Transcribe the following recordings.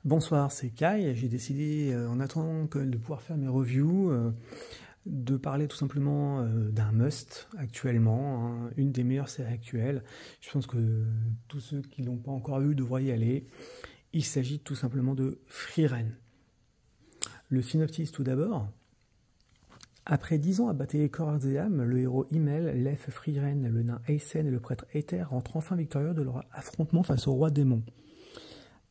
Bonsoir, c'est Kai. J'ai décidé, en attendant de pouvoir faire mes reviews, de parler tout simplement d'un must actuellement, hein, une des meilleures séries actuelles. Je pense que tous ceux qui l'ont pas encore vu devraient y aller. Il s'agit tout simplement de Frieren. Le synopsis tout d'abord. Après 10 ans à battre les corps et âmes, le héros Himmel, l'elfe Frieren, le nain Eysen et le prêtre Aether rentrent enfin victorieux de leur affrontement face au roi démon.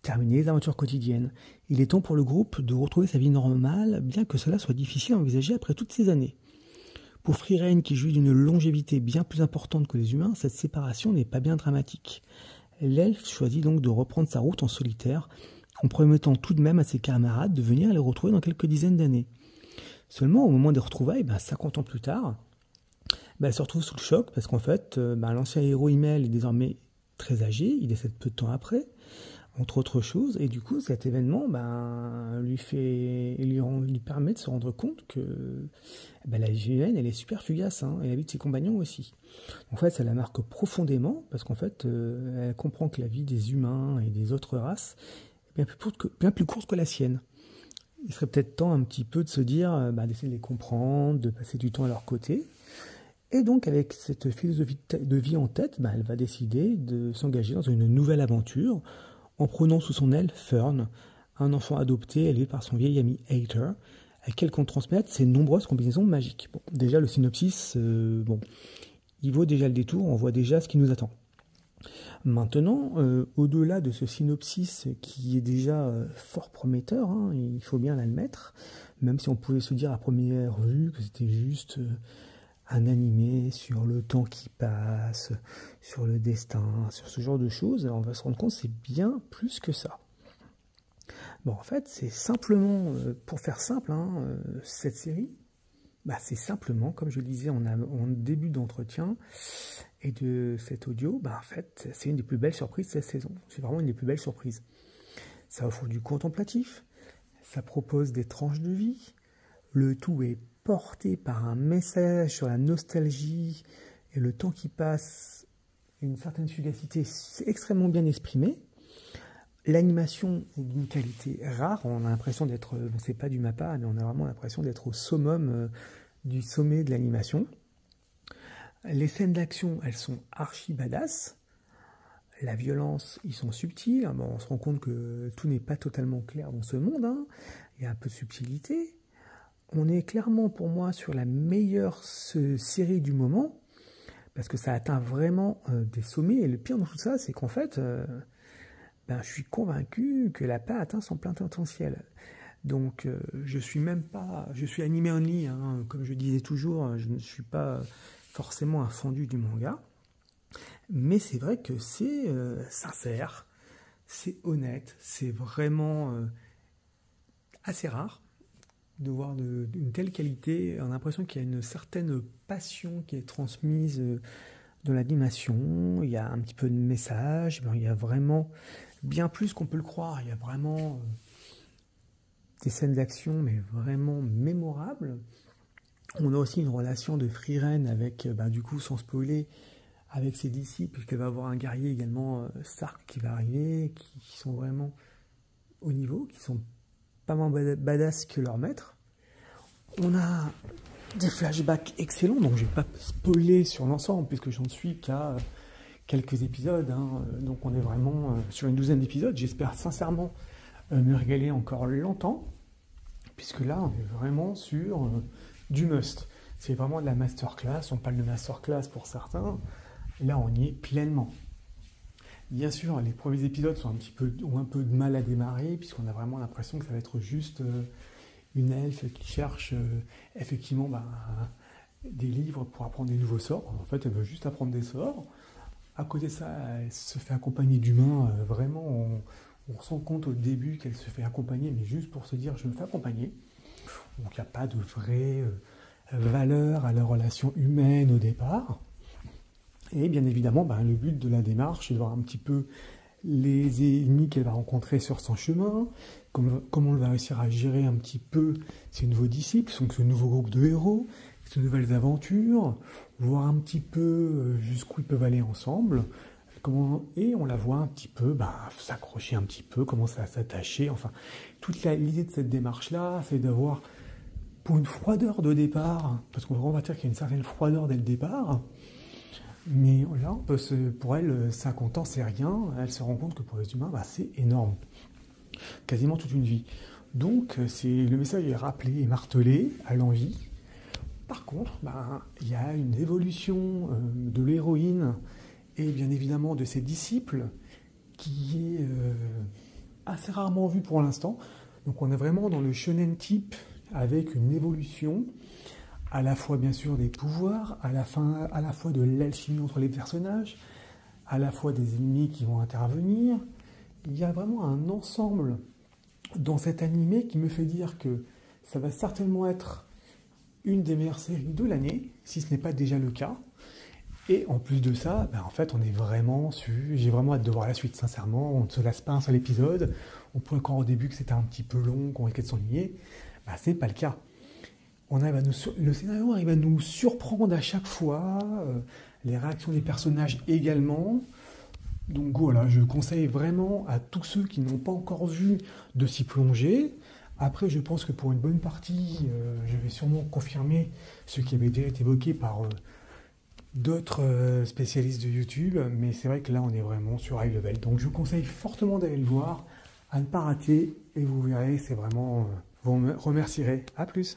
Terminé les aventures quotidiennes, il est temps pour le groupe de retrouver sa vie normale, bien que cela soit difficile à envisager après toutes ces années. Pour Frieren, qui jouit d'une longévité bien plus importante que les humains, cette séparation n'est pas bien dramatique. L'elfe choisit donc de reprendre sa route en solitaire, en promettant tout de même à ses camarades de venir les retrouver dans quelques dizaines d'années. Seulement, au moment des retrouvailles, 50 ans plus tard, elle se retrouve sous le choc, parce qu'en fait, l'ancien héros Himmel est désormais très âgé, il décède peu de temps après, entre autres choses, et du coup cet événement lui permet de se rendre compte que la vie humaine elle est super fugace, et la vie de ses compagnons aussi. En fait ça la marque profondément, parce qu'en fait elle comprend que la vie des humains et des autres races est bien plus courte que la sienne. Il serait peut-être temps un petit peu de se dire, d'essayer de les comprendre, de passer du temps à leur côté. Et donc, avec cette philosophie de vie en tête, elle va décider de s'engager dans une nouvelle aventure, en prenant sous son aile Fern, un enfant adopté élevé par son vieil ami Aether, à qui elle compte transmettre ses nombreuses combinaisons magiques. Bon, déjà, le synopsis, il vaut déjà le détour, on voit déjà ce qui nous attend. Maintenant, au-delà de ce synopsis qui est déjà fort prometteur, il faut bien l'admettre, même si on pouvait se dire à première vue que c'était juste un animé sur le temps qui passe, sur le destin, sur ce genre de choses, on va se rendre compte que c'est bien plus que ça. Bon, en fait, c'est simplement, pour faire simple, cette série, c'est simplement, comme je le disais en début d'entretien et de cet audio, en fait, c'est une des plus belles surprises de cette saison. C'est vraiment une des plus belles surprises. Ça offre du contemplatif, ça propose des tranches de vie, le tout est porté par un message sur la nostalgie et le temps qui passe, une certaine fugacité, c'est extrêmement bien exprimé. L'animation est d'une qualité rare, on a l'impression d'être, c'est pas du MAPPA, mais on a vraiment l'impression d'être au summum du sommet de l'animation. Les scènes d'action, elles sont archi badass. La violence, ils sont subtils. On se rend compte que tout n'est pas totalement clair dans ce monde. Il y a un peu de subtilité. On est clairement pour moi sur la meilleure série du moment, parce que ça atteint vraiment des sommets. Et le pire dans tout ça, c'est qu'en fait, je suis convaincu qu'elle n'a pas atteint son plein potentiel. Donc je suis animé only, comme je disais toujours, je ne suis pas forcément un fendu du manga, mais c'est vrai que c'est sincère, c'est honnête, c'est vraiment assez rare de voir une telle qualité. On a l'impression qu'il y a une certaine passion qui est transmise dans l'animation, il y a un petit peu de message, il y a vraiment bien plus qu'on peut le croire, il y a vraiment des scènes d'action, mais vraiment mémorables. On a aussi une relation de Frieren avec, du coup, sans spoiler, avec ses disciples, puisqu'elle va avoir un guerrier également, Stark, qui va arriver, qui sont vraiment au niveau, qui sont pas moins badass que leur maître. On a des flashbacks excellents, donc je vais pas spoiler sur l'ensemble, puisque j'en suis qu'à quelques épisodes, donc on est vraiment sur une douzaine d'épisodes. J'espère sincèrement me régaler encore longtemps, puisque là on est vraiment sur du must. C'est vraiment de la masterclass, on parle de masterclass pour certains, là on y est pleinement. Bien sûr, les premiers épisodes ont un peu de mal à démarrer, puisqu'on a vraiment l'impression que ça va être juste une elfe qui cherche effectivement des livres pour apprendre des nouveaux sorts. En fait, elle veut juste apprendre des sorts. À côté de ça, elle se fait accompagner d'humains. Vraiment, on se rend compte au début qu'elle se fait accompagner, mais juste pour se dire je me fais accompagner. Donc il n'y a pas de vraie valeur à la relation humaine au départ. Et bien évidemment, le but de la démarche, c'est de voir un petit peu les ennemis qu'elle va rencontrer sur son chemin, comment elle va réussir à gérer un petit peu ses nouveaux disciples, donc ce nouveau groupe de héros, ces nouvelles aventures, voir un petit peu jusqu'où ils peuvent aller ensemble, Et on la voit un petit peu s'accrocher un petit peu, commencer à s'attacher. Enfin, l'idée de cette démarche-là, c'est d'avoir, pour une froideur de départ, parce qu'on va vraiment dire qu'il y a une certaine froideur dès le départ, mais là, pour elle, 50 ans, c'est rien. Elle se rend compte que pour les humains, c'est énorme. Quasiment toute une vie. Donc, le message est rappelé et martelé à l'envi. Par contre, il y a une évolution de l'héroïne et bien évidemment de ses disciples qui est assez rarement vue pour l'instant. Donc, on est vraiment dans le shonen type avec une évolution à la fois bien sûr des pouvoirs, à la fois de l'alchimie entre les personnages, à la fois des ennemis qui vont intervenir. Il y a vraiment un ensemble dans cet animé qui me fait dire que ça va certainement être une des meilleures séries de l'année, si ce n'est pas déjà le cas. Et en plus de ça, en fait, on est vraiment j'ai vraiment hâte de voir la suite, sincèrement. On ne se lasse pas un seul épisode. On pouvait croire au début que c'était un petit peu long, qu'on risquait de s'ennuyer. C'est pas le cas. Le scénario arrive à nous surprendre à chaque fois, les réactions des personnages également. Donc voilà, je conseille vraiment à tous ceux qui n'ont pas encore vu de s'y plonger. Après, je pense que pour une bonne partie, je vais sûrement confirmer ce qui avait déjà été évoqué par d'autres spécialistes de YouTube, mais c'est vrai que là, on est vraiment sur high level. Donc je vous conseille fortement d'aller le voir, à ne pas rater, et vous verrez, c'est vraiment... vous me remercierez. À plus.